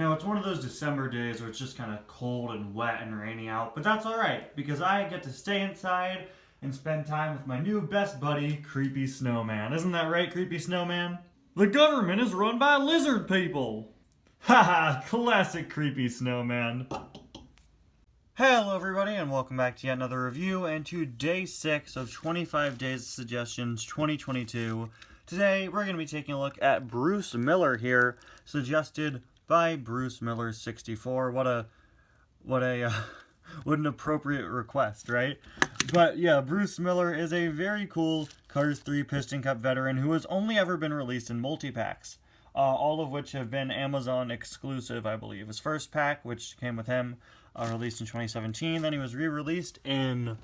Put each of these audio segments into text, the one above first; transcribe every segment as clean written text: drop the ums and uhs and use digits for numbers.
know, it's one of those December days where it's just kind of cold and wet and rainy out, but that's alright because I get to stay inside and spend time with my new best buddy, Creepy Snowman. Isn't that right, Creepy Snowman? The government is run by lizard people! Haha, classic Creepy Snowman. Hello everybody and welcome back to yet another review and to day 6 of 25 Days of Suggestions 2022. Today we're going to be taking a look at Bruce Miller here, suggested by Bruce Miller 64. What an appropriate request, right? But yeah, Bruce Miller is a very cool Cars 3 Piston Cup veteran who has only ever been released in multi-packs. All of which have been Amazon exclusive, I believe. His first pack, which came with him, released in 2017. Then he was re-released in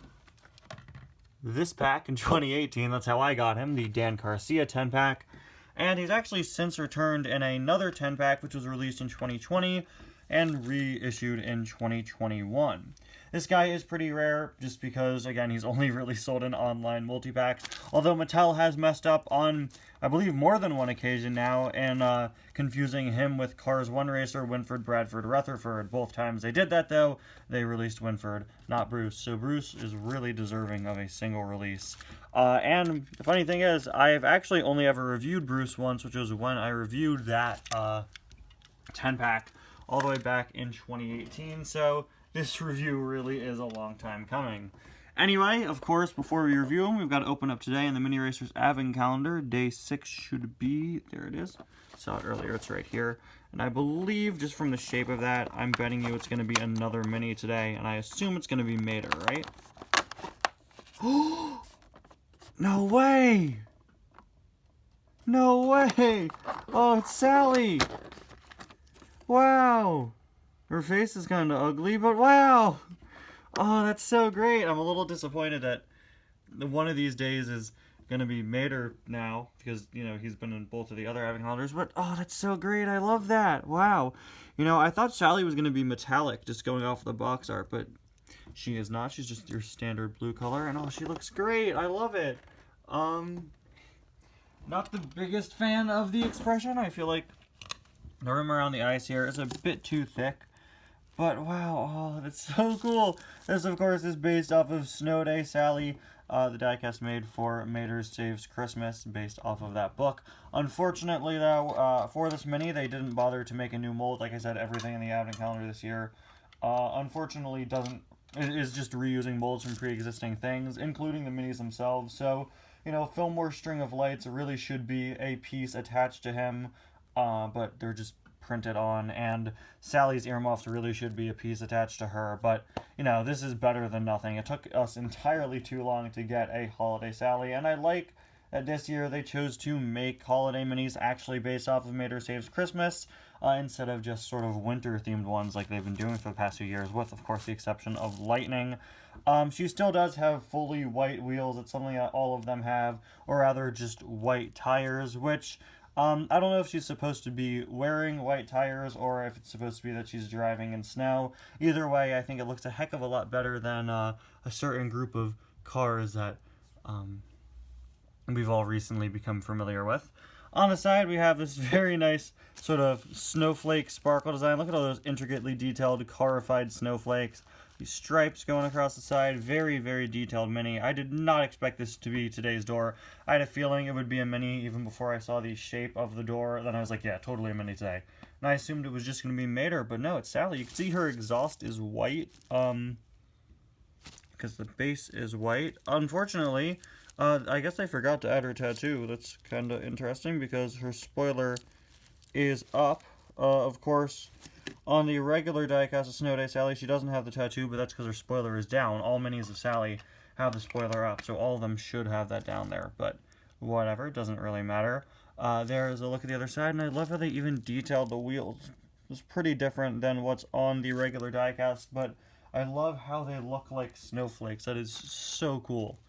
this pack in 2018. That's how I got him, the Dan Garcia 10-pack. And he's actually since returned in another 10-pack, which was released in 2020 and reissued in 2021. This guy is pretty rare just because, again, he's only really sold in online multi-packs. Although Mattel has messed up on, I believe, more than one occasion now and confusing him with Cars 1 racer Winford Bradford Rutherford. Both times they did that, though, they released Winford, not Bruce. So Bruce is really deserving of a single release. And the funny thing is, I've actually only ever reviewed Bruce once, which was when I reviewed that 10-pack all the way back in 2018. So this review really is a long time coming. Anyway, of course, before we review them, we've got to open up today in the Mini Racers Advent Calendar. Day 6 should be, there it is. Saw it earlier, it's right here. And I believe, just from the shape of that, I'm betting you it's going to be another Mini today. And I assume it's going to be Mater, right? Oh, no way! No way! Oh, it's Sally! Wow! Her face is kind of ugly, but wow! Oh, that's so great. I'm a little disappointed that one of these days is going to be Mater now, because, you know, he's been in both of the other Advent Calendars, but oh, that's so great. I love that. Wow. You know, I thought Sally was going to be metallic, just going off the box art, but she is not. She's just your standard blue color, and oh, she looks great. I love it. Not the biggest fan of the expression. I feel like the rim around the eyes here is a bit too thick. But wow, oh, that's so cool. This, of course, is based off of Snow Day Sally, the diecast made for Mater Saves Christmas, based off of that book. Unfortunately, though, for this mini, they didn't bother to make a new mold. Like I said, everything in the Advent Calendar this year, unfortunately, is just reusing molds from pre-existing things, including the minis themselves. So, you know, Fillmore String of Lights really should be a piece attached to him, but they're just printed on, and Sally's earmuffs really should be a piece attached to her, but, you know, this is better than nothing. It took us entirely too long to get a Holiday Sally, and I like that this year they chose to make holiday minis actually based off of Mater Saves Christmas, instead of just sort of winter-themed ones like they've been doing for the past few years, with, of course, the exception of Lightning. She still does have fully white wheels. It's something that all of them have, or rather just white tires, which I don't know if she's supposed to be wearing white tires or if it's supposed to be that she's driving in snow. Either way, I think it looks a heck of a lot better than a certain group of cars that we've all recently become familiar with. On the side, we have this very nice sort of snowflake sparkle design. Look at all those intricately detailed, carified snowflakes. These stripes going across the side. Very, very detailed mini. I did not expect this to be today's door. I had a feeling it would be a mini even before I saw the shape of the door. Then I was like, yeah, totally a mini today. And I assumed it was just going to be Mater, but no, it's Sally. You can see her exhaust is white, because the base is white. Unfortunately, I guess I forgot to add her tattoo. That's kind of interesting because her spoiler is up. Of course, on the regular diecast of Snow Day Sally, she doesn't have the tattoo, but that's because her spoiler is down. All minis of Sally have the spoiler up, so all of them should have that down there, but whatever, it doesn't really matter. There's a look at the other side, and I love how they even detailed the wheels. It's pretty different than what's on the regular diecast, but I love how they look like snowflakes. That is so cool.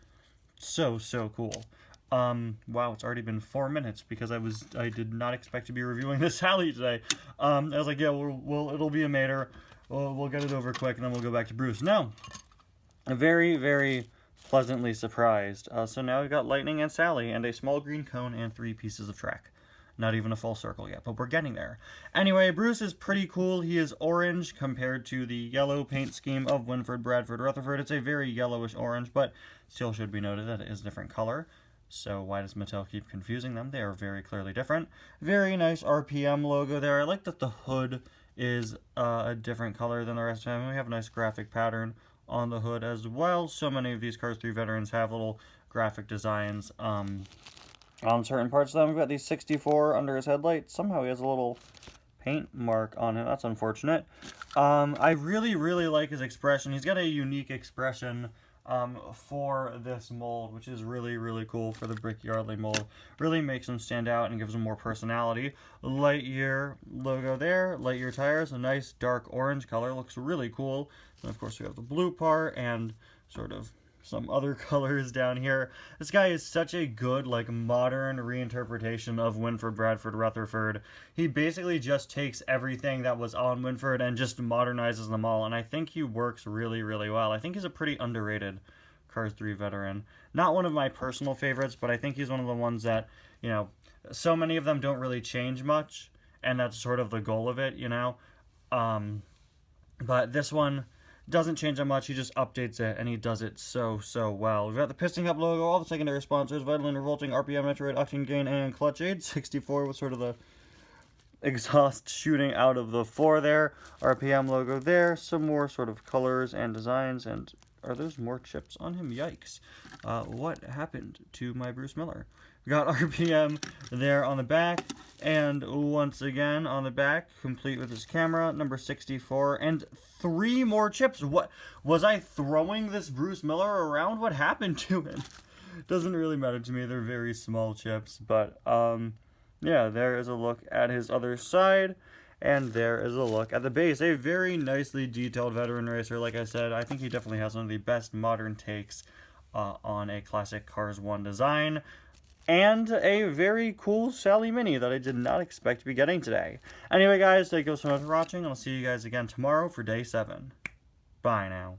So cool. Wow, it's already been 4 minutes because I did not expect to be reviewing this Sally today. I was like, yeah, it'll be a Mater. We'll get it over quick and then we'll go back to Bruce. No, very, very pleasantly surprised. So now we've got Lightning and Sally and a small green cone and 3 pieces of track. Not even a full circle yet, but we're getting there. Anyway, Bruce is pretty cool. He is orange compared to the yellow paint scheme of Winford, Bradford, Rutherford. It's a very yellowish orange, but still should be noted that it is a different color. So why does Mattel keep confusing them? They are very clearly different. Very nice RPM logo there. I like that the hood is a different color than the rest of them. We have a nice graphic pattern on the hood as well. So many of these Cars 3 veterans have little graphic designs on certain parts of them. We've got these 64 under his headlight. Somehow he has a little paint mark on him. That's unfortunate. I really, really like his expression. He's got a unique expression for this mold, which is really, really cool for the Brickyardly mold. Really makes him stand out and gives him more personality. Lightyear logo there. Lightyear tires. A nice dark orange color. Looks really cool. And of course we have the blue part and sort of some other colors down here. This guy is such a good, like, modern reinterpretation of Winford, Bradford, Rutherford. He basically just takes everything that was on Winford and just modernizes them all, and I think he works really, really well. I think he's a pretty underrated Cars 3 veteran. Not one of my personal favorites, but I think he's one of the ones that, you know, so many of them don't really change much, and that's sort of the goal of it, you know? But this one doesn't change that much. He just updates it, and he does it so well. We've got the Piston Cup logo, all the secondary sponsors, Vitalin, Revolting, RPM, Metroid, Octane Gain, and Clutch Aid. 64 was sort of the exhaust shooting out of the 4 there. RPM logo there. Some more sort of colors and designs, and are those more chips on him? Yikes. What happened to my Bruce Miller? We got RPM there on the back, and once again on the back, complete with his camera, number 64, and 3 more chips. What was I throwing this Bruce Miller around? What happened to him? Doesn't really matter to me. They're very small chips, but yeah, there is a look at his other side, and there is a look at the base. A very nicely detailed veteran racer. Like I said, I think he definitely has one of the best modern takes on a classic Cars 1 design. And a very cool Sally Mini that I did not expect to be getting today. Anyway, guys, thank you so much for watching. I'll see you guys again tomorrow for day 7. Bye now.